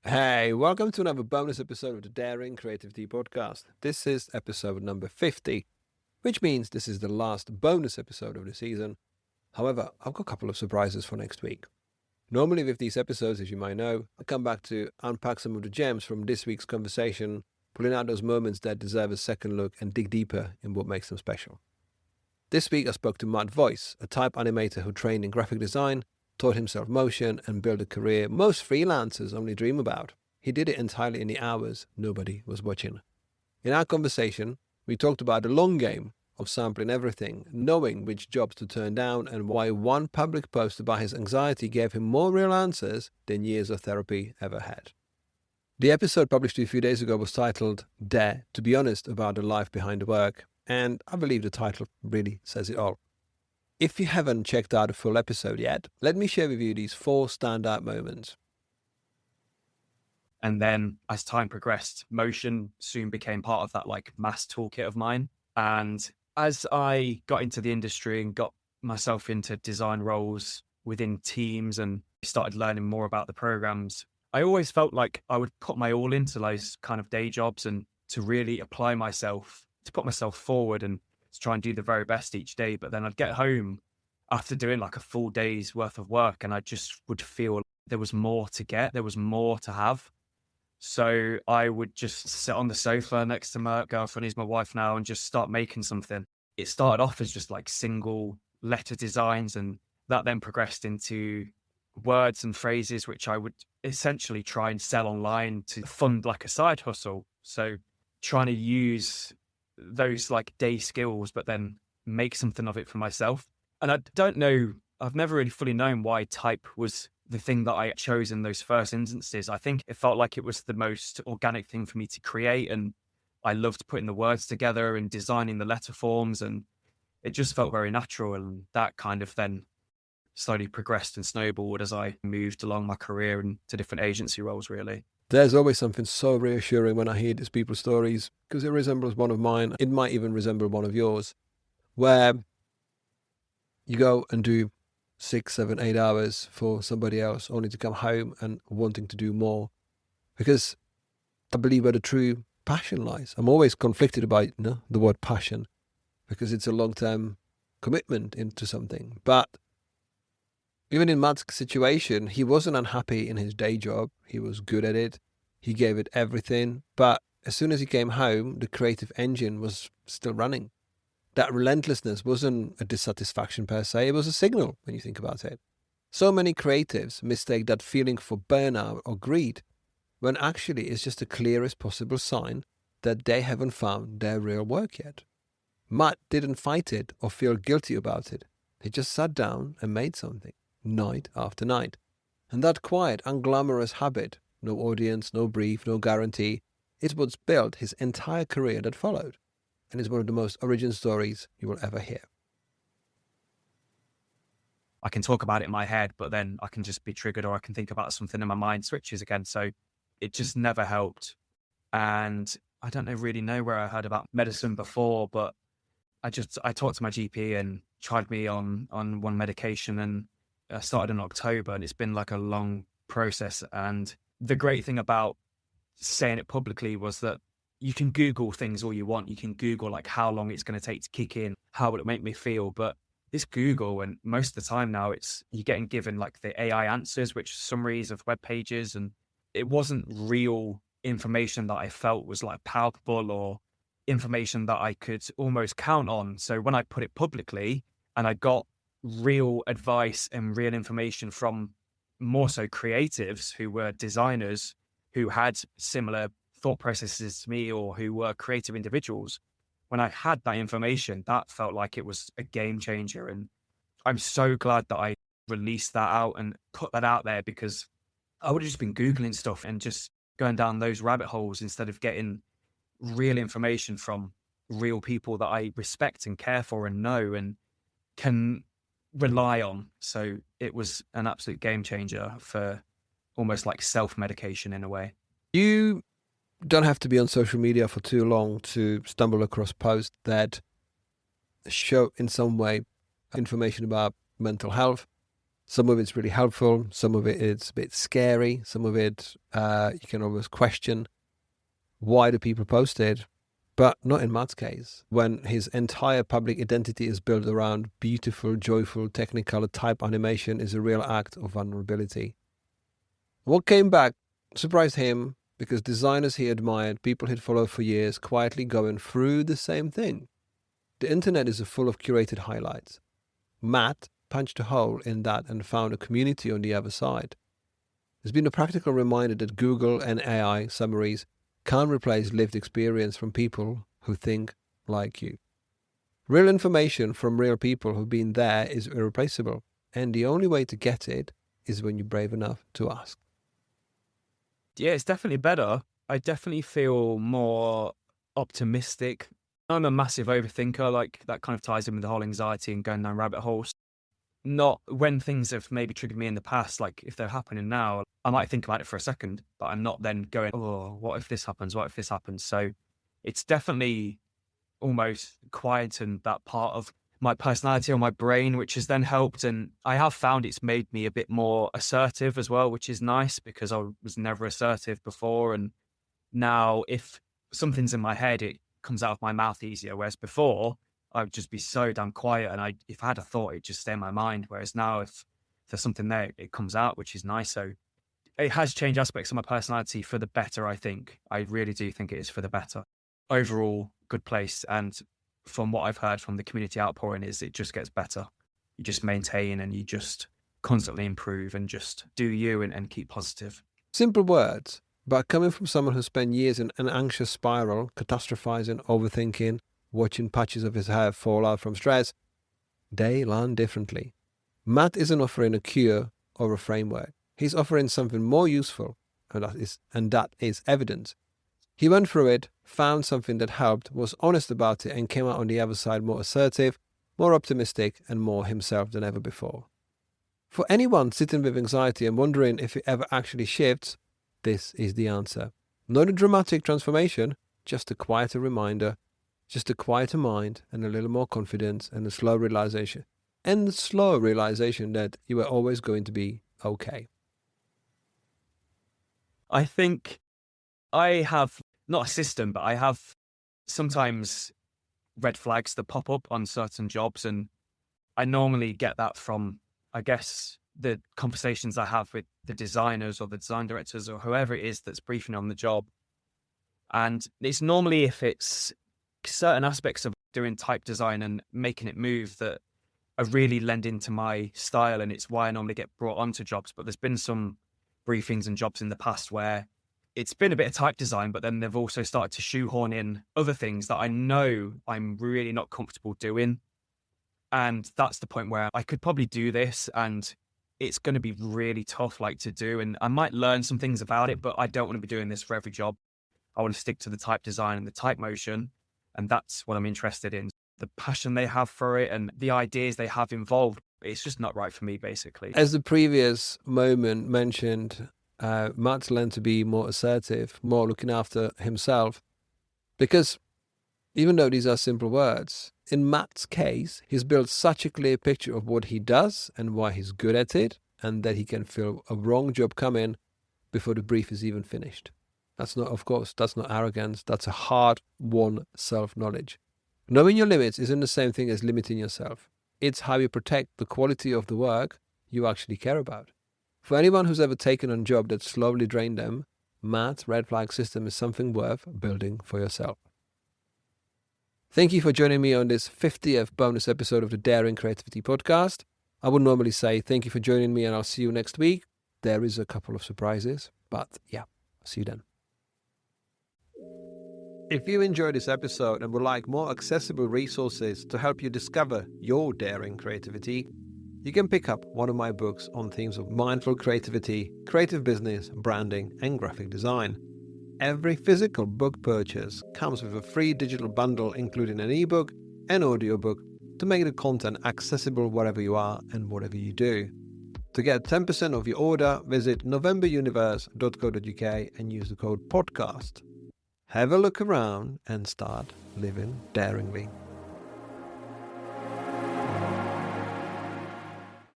Hey, welcome to another bonus episode of the Daring Creativity Podcast. This is episode number 50, which means this is the last bonus episode of the season. However, I've got a couple of surprises for next week. Normally with these episodes, as you might know, I come back to unpack some of the gems from this week's conversation, pulling out those moments that deserve a second look and dig deeper in what makes them special. This week I spoke to Mat Voyce, a type animator who trained in graphic design, taught himself motion, and built a career most freelancers only dream about. He did it entirely in the hours nobody was watching. In our conversation, we talked about the long game of sampling everything, knowing which jobs to turn down, and why one public post about his anxiety gave him more real answers than years of therapy ever had. The episode published a few days ago was titled Dare to Be Honest About the Life Behind the Work, and I believe the title really says it all. If you haven't checked out a full episode yet, let me share with you these 4 standout moments. And then as time progressed, motion soon became part of that mass toolkit of mine. And as I got into the industry and got myself into design roles within teams and started learning more about the programs, I always felt like I would put my all into those kind of day jobs and to really apply myself, to put myself forward and to try and do the very best each day. But then I'd get home after doing like a full day's worth of work and I just would feel there was more to get, there was more to have. So I would just sit on the sofa next to my girlfriend, who's my wife now, and just start making something. It started off as just like single letter designs, and that then progressed into words and phrases, which I would essentially try and sell online to fund like a side hustle. So trying to use those like day skills, but then make something of it for myself. And I don't know, I've never really fully known why type was the thing that I chose in those first instances. I think it felt like it was the most organic thing for me to create. And I loved putting the words together and designing the letter forms. And it just felt very natural. And that kind of then slowly progressed and snowballed as I moved along my career and to different agency roles, really. There's always something so reassuring when I hear these people's stories, because it resembles one of mine. It might even resemble one of yours, where you go and do 6, 7, 8 hours for somebody else, only to come home and wanting to do more. Because I believe where the true passion lies. I'm always conflicted about the word passion, because it's a long-term commitment into something. But even in Matt's situation, he wasn't unhappy in his day job. He was good at it. He gave it everything. But as soon as he came home, the creative engine was still running. That relentlessness wasn't a dissatisfaction per se. It was a signal when you think about it. So many creatives mistake that feeling for burnout or greed, when actually it's just the clearest possible sign that they haven't found their real work yet. Matt didn't fight it or feel guilty about it. He just sat down and made something, night after night. And that quiet, unglamorous habit, no audience, no brief, no guarantee, is what's built his entire career that followed. And is one of the most origin stories you will ever hear. I can talk about it in my head, but then I can just be triggered, or I can think about something and my mind switches again. So it just never helped. And I don't really know where I heard about medicine before, but I talked to my GP and tried me on one medication, and I started in October, and it's been like a long process. And the great thing about saying it publicly was that you can Google things all you want. You can Google like how long it's going to take to kick in, how will it make me feel. But it's Google, and most of the time now you're getting given like the AI answers, which are summaries of web pages, and it wasn't real information that I felt was like palpable or information that I could almost count on. So when I put it publicly and I got real advice and real information from more so creatives who were designers who had similar thought processes to me or who were creative individuals, when I had that information, that felt like it was a game changer. And I'm so glad that I released that out and put that out there, because I would have just been Googling stuff and just going down those rabbit holes instead of getting real information from real people that I respect and care for and know and can rely on. So it was an absolute game changer for almost like self-medication in a way. You don't have to be on social media for too long to stumble across posts that show in some way information about mental health, Some of it's really helpful. Some of it is a bit scary. Some of it you can almost question, why do people post it? But not in Mat's case, when his entire public identity is built around beautiful, joyful, technicolor type animation is a real act of vulnerability. What came back surprised him because designers he admired, people he'd followed for years, quietly going through the same thing. The internet is full of curated highlights. Mat punched a hole in that and found a community on the other side. There's been a practical reminder that Google and AI summaries can't replace lived experience from people who think like you. Real information from real people who've been there is irreplaceable, and the only way to get it is when you're brave enough to ask. Yeah, it's definitely better. I definitely feel more optimistic. I'm a massive overthinker, like that kind of ties in with the whole anxiety and going down rabbit holes. Not when things have maybe triggered me in the past, like if they're happening now, I might think about it for a second, but I'm not then going, oh, what if this happens? What if this happens? So it's definitely almost quietened that part of my personality or my brain, which has then helped. And I have found it's made me a bit more assertive as well, which is nice because I was never assertive before. And now if something's in my head, it comes out of my mouth easier. Whereas before, I would just be so damn quiet. And if I had a thought, it'd just stay in my mind. Whereas now, if there's something there, it comes out, which is nice. So it has changed aspects of my personality for the better, I think. I really do think it is for the better. Overall, good place. And from what I've heard from the community outpouring is it just gets better. You just maintain and you just constantly improve and just do you and keep positive. Simple words, but coming from someone who spent years in an anxious spiral, catastrophizing, overthinking, watching patches of his hair fall out from stress, they learn differently. Mat isn't offering a cure or a framework. He's offering something more useful, and that is evidence. He went through it, found something that helped, was honest about it, and came out on the other side more assertive, more optimistic, and more himself than ever before. For anyone sitting with anxiety and wondering if it ever actually shifts, this is the answer. Not a dramatic transformation, just a quieter reminder, just a quieter mind and a little more confidence and a slow realization. And the slow realization that you are always going to be okay. I think I have not a system, but I have sometimes red flags that pop up on certain jobs. And I normally get that from, I guess, the conversations I have with the designers or the design directors or whoever it is that's briefing on the job. And it's normally if it's certain aspects of doing type design and making it move that are really lend into my style. And it's why I normally get brought onto jobs. But there's been some briefings and jobs in the past where it's been a bit of type design, but then they've also started to shoehorn in other things that I know I'm really not comfortable doing. And that's the point where I could probably do this and it's going to be really tough to do. And I might learn some things about it, but I don't want to be doing this for every job. I want to stick to the type design and the type motion. And that's what I'm interested in. The passion they have for it and the ideas they have involved. It's just not right for me, basically. As the previous moment mentioned, Mat's learned to be more assertive, more looking after himself. Because even though these are simple words, in Mat's case, he's built such a clear picture of what he does and why he's good at it, and that he can feel a wrong job coming before the brief is even finished. That's not, of course, that's not arrogance. That's a hard-won self-knowledge. Knowing your limits isn't the same thing as limiting yourself. It's how you protect the quality of the work you actually care about. For anyone who's ever taken on a job that slowly drained them, Mat's red flag system is something worth building for yourself. Thank you for joining me on this 50th bonus episode of the Daring Creativity podcast. I would normally say thank you for joining me and I'll see you next week. There is a couple of surprises, but yeah, I'll see you then. If you enjoyed this episode and would like more accessible resources to help you discover your daring creativity, you can pick up one of my books on themes of mindful creativity, creative business, branding, and graphic design. Every physical book purchase comes with a free digital bundle including an ebook and audiobook to make the content accessible wherever you are and whatever you do. To get 10% of your order, visit novemberuniverse.co.uk and use the code podcast. Have a look around and start living daringly.